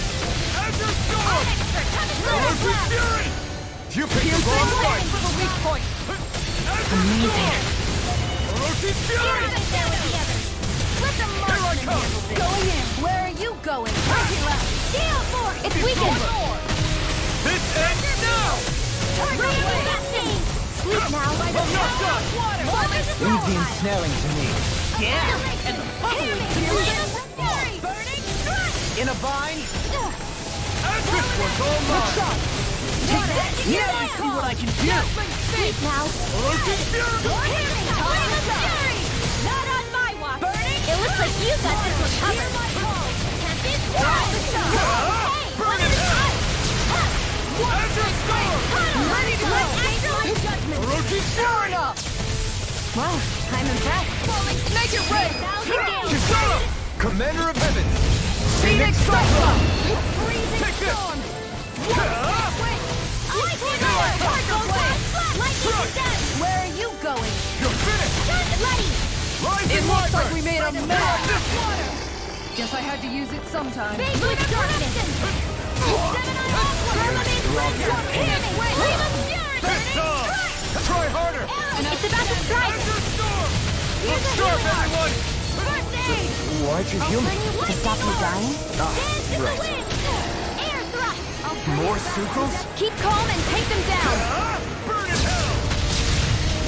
[SPEAKER 9] Azure Storm! Electric Fury! You picked the wrong fight!
[SPEAKER 3] Amazing.
[SPEAKER 9] Electric Fury!
[SPEAKER 6] Let the marksman handle this. Going in. Where are you going? Gale Force! It's weakened!
[SPEAKER 9] This ends now!
[SPEAKER 6] Raise that thing! Sleep now by the power of water!
[SPEAKER 10] Leave the ensnaring to me. Yeah, and the
[SPEAKER 6] Burning
[SPEAKER 10] in a bind.
[SPEAKER 9] This one's all mine!
[SPEAKER 10] Take that. Yeah, you see what I can do.
[SPEAKER 6] Sleep now!
[SPEAKER 9] Electric Fury!
[SPEAKER 6] Not on my watch! Burning! It looks like you got this one covered! Can't this Hey!
[SPEAKER 9] Burn it hell! Azure Storm!
[SPEAKER 6] Ready to go! Judgment!
[SPEAKER 9] Electric Fury!
[SPEAKER 3] Wow, I'm impressed.
[SPEAKER 2] Make it rain!
[SPEAKER 9] Kisara! Commander of Heaven!
[SPEAKER 2] Phoenix Cyclone!
[SPEAKER 6] Freezing
[SPEAKER 9] Take this!
[SPEAKER 6] storm! Where are you going?
[SPEAKER 9] You're finished!
[SPEAKER 6] Bloody!
[SPEAKER 9] Rise
[SPEAKER 2] It
[SPEAKER 9] and
[SPEAKER 2] looks like
[SPEAKER 9] Wyvern!
[SPEAKER 2] we made a mess! Guess I had to use it sometime.
[SPEAKER 6] Big with darkness! 7 on Firmament Wave of Fury!
[SPEAKER 9] Piss off! Try harder!
[SPEAKER 6] It's about to strike!
[SPEAKER 9] Azure Storm!
[SPEAKER 6] Here's
[SPEAKER 9] Look
[SPEAKER 6] a
[SPEAKER 9] sharp,
[SPEAKER 6] healing arc.
[SPEAKER 9] everyone!
[SPEAKER 6] First aid!
[SPEAKER 1] Why'd you heal me?
[SPEAKER 3] To stop you dying?
[SPEAKER 6] Dance in the wind! Air thrust!
[SPEAKER 9] More Zeugles?
[SPEAKER 6] Keep calm and take them down!
[SPEAKER 9] Burn in hell!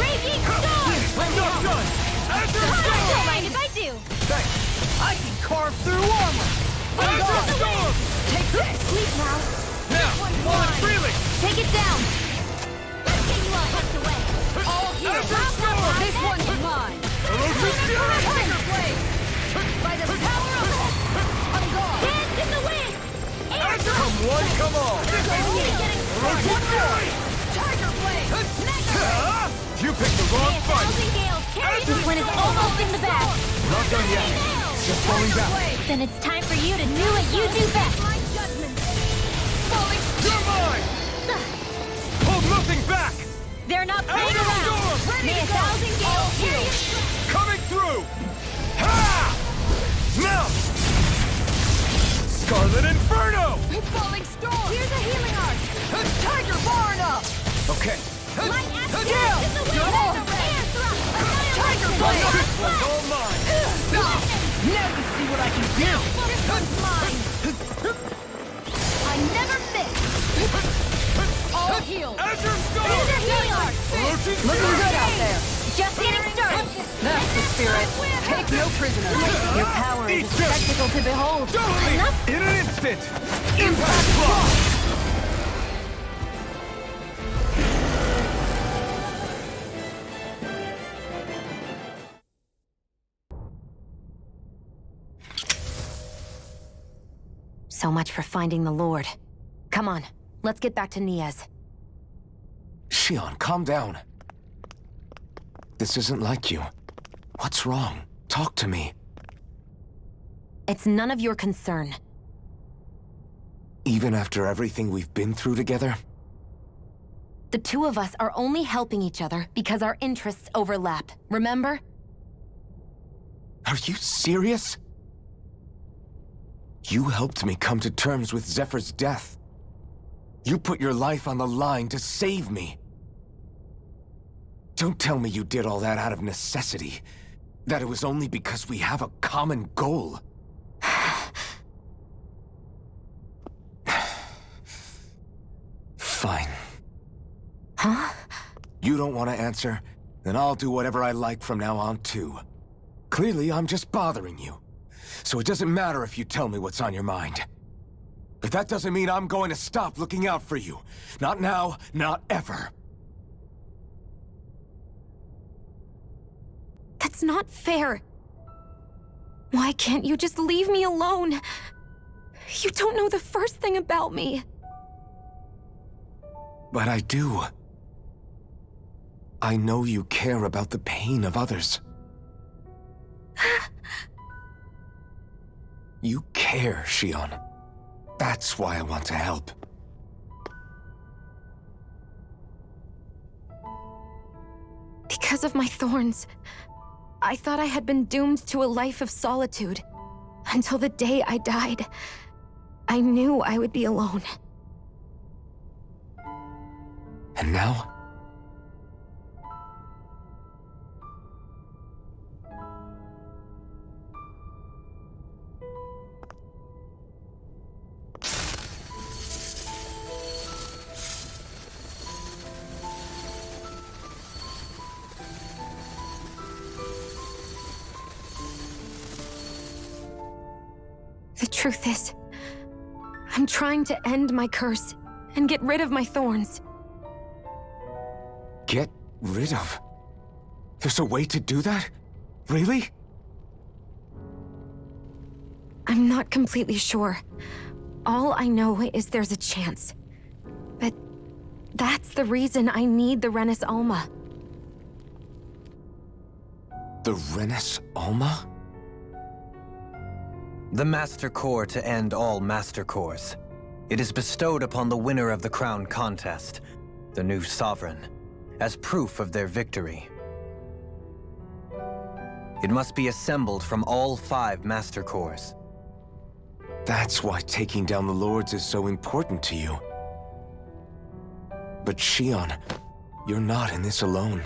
[SPEAKER 6] Raging storm!
[SPEAKER 9] I'm not done! Azure Storm!
[SPEAKER 6] Don't mind if I do!
[SPEAKER 9] Thanks!
[SPEAKER 10] I can carve through armor.
[SPEAKER 9] Azure Storm!
[SPEAKER 6] Take this! Sleep now!
[SPEAKER 9] Now, while it's reeling!
[SPEAKER 6] Take it down! Let's get you all tucked away!
[SPEAKER 2] All here!
[SPEAKER 9] Azure Storm!
[SPEAKER 2] This one's mine!
[SPEAKER 9] Electric Fury!
[SPEAKER 2] Tiger Blade! By the power of I'm gone!
[SPEAKER 6] Dance in the wind! Air thrust!
[SPEAKER 9] Come one, come all!
[SPEAKER 6] Only getting started!
[SPEAKER 9] Electric Fury!
[SPEAKER 2] Tiger Blade!
[SPEAKER 9] You picked the wrong fight!
[SPEAKER 6] Thousand gales! This one is almost in the bag!
[SPEAKER 9] Not done yet. Just falling back.
[SPEAKER 6] Then it's time for you to do what you do best!
[SPEAKER 9] You're mine! Hold nothing back!
[SPEAKER 6] They're not playing
[SPEAKER 9] Azure
[SPEAKER 6] around!
[SPEAKER 9] Storm!
[SPEAKER 6] May 1,000 gales carry you!
[SPEAKER 9] Coming through! Scarlet Inferno!
[SPEAKER 2] Falling storm! Here's a healing arch! Tiger Barna!
[SPEAKER 9] Okay.
[SPEAKER 6] Light action in the wind! Air thrust!
[SPEAKER 2] Tiger
[SPEAKER 6] Annihilation!
[SPEAKER 2] Blade!
[SPEAKER 9] This one's all mine!
[SPEAKER 10] Now to see what I can do!
[SPEAKER 6] This one's mine! I never miss!
[SPEAKER 2] All healed!
[SPEAKER 9] Azure Star!
[SPEAKER 6] Here's a healing arch!
[SPEAKER 9] Looking
[SPEAKER 2] Looking good out there!
[SPEAKER 6] Just getting started!
[SPEAKER 2] That's the spirit. Take no prisoners. Your power is a spectacle to behold.
[SPEAKER 9] Totally! In an instant! Impact block!
[SPEAKER 3] So much for finding the Lord. Come on, let's get back to Niaz.
[SPEAKER 1] Shion, calm down. This isn't like you. What's wrong? Talk to me.
[SPEAKER 3] It's none of your concern.
[SPEAKER 1] Even after everything we've been through together?
[SPEAKER 3] The two of us are only helping each other because our interests overlap, remember?
[SPEAKER 1] Are you serious? You helped me come to terms with Zephyr's death. You put your life on the line to save me. Don't tell me you did all that out of necessity. That it was only because we have a common goal. Fine.
[SPEAKER 3] Huh?
[SPEAKER 1] You don't want to answer? Then I'll do whatever I like from now on, too. Clearly, I'm just bothering you. So it doesn't matter if you tell me what's on your mind. But that doesn't mean I'm going to stop looking out for you. Not now, not ever.
[SPEAKER 3] That's not fair. Why can't you just leave me alone? You don't know the first thing about me.
[SPEAKER 1] But I do. I know you care about the pain of others. You care, Shion. That's why I want to help.
[SPEAKER 3] Because of my thorns, I thought I had been doomed to a life of solitude. Until the day I died, I knew I would be alone.
[SPEAKER 1] And now?
[SPEAKER 3] The truth is, I'm trying to end my curse and get rid of my thorns.
[SPEAKER 1] Get rid of? There's a way to do that? Really?
[SPEAKER 3] I'm not completely sure. All I know is there's a chance. But that's the reason I need the Renis Alma.
[SPEAKER 1] The Renis Alma?
[SPEAKER 4] The Master Core to end all Master Cores. It is bestowed upon the winner of the Crown Contest, the new Sovereign, as proof of their victory. It must be assembled from all 5 Master Cores.
[SPEAKER 1] That's why taking down the Lords is so important to you. But Shion, you're not in this alone.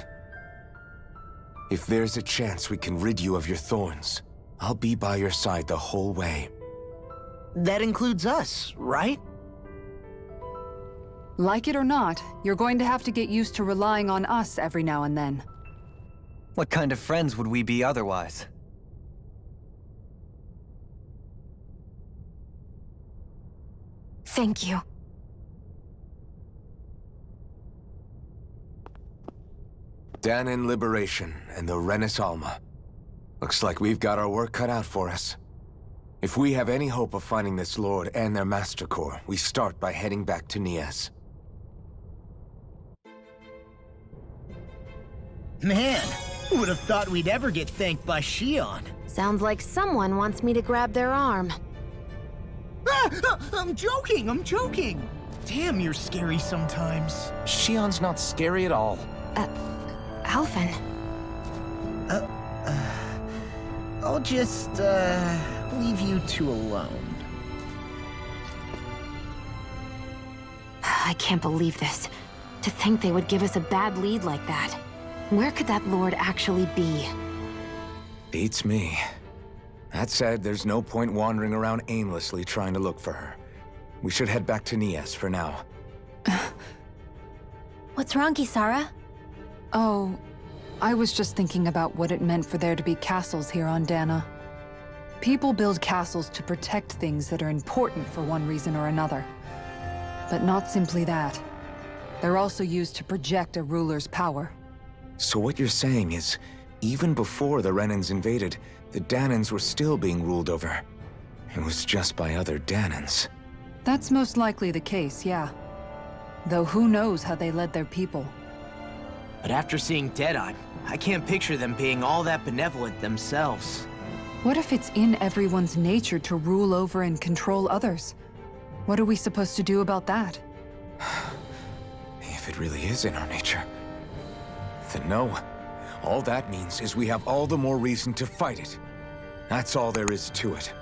[SPEAKER 1] If there's a chance we can rid you of your thorns, I'll be by your side the whole way.
[SPEAKER 10] That includes us, right?
[SPEAKER 2] Like it or not, you're going to have to get used to relying on us every now and then.
[SPEAKER 4] What kind of friends would we be otherwise?
[SPEAKER 3] Thank you.
[SPEAKER 1] Dahna in liberation and the Renis Alma. Looks like we've got our work cut out for us. If we have any hope of finding this Lord and their Master Core, we start by heading back to Niaz.
[SPEAKER 10] Man, who would have thought we'd ever get thanked by Shion?
[SPEAKER 3] Sounds like someone wants me to grab their arm.
[SPEAKER 10] I'm joking, I'm joking! Damn, you're scary sometimes.
[SPEAKER 1] Shion's not scary at all.
[SPEAKER 3] Alphen.
[SPEAKER 10] I'll just, leave you two alone.
[SPEAKER 3] I can't believe this. To think they would give us a bad lead like that. Where could that lord actually be?
[SPEAKER 1] Beats me. That said, there's no point wandering around aimlessly trying to look for her. We should head back to Nias for now.
[SPEAKER 6] What's wrong, Kisara?
[SPEAKER 2] Oh, I was just thinking about what it meant for there to be castles here on Dahna. People build castles to protect things that are important for one reason or another. But not simply that. They're also used to project a ruler's power.
[SPEAKER 1] So what you're saying is, even before the Renans invaded, the Dahnans were still being ruled over. It was just by other Dahnans.
[SPEAKER 2] That's most likely the case, yeah. Though who knows how they led their people.
[SPEAKER 5] But after seeing Deadeye, I can't picture them being all that benevolent themselves.
[SPEAKER 2] What if it's in everyone's nature to rule over and control others? What are we supposed to do about that?
[SPEAKER 1] If it really is in our nature, then no. All that means is we have all the more reason to fight it. That's all there is to it.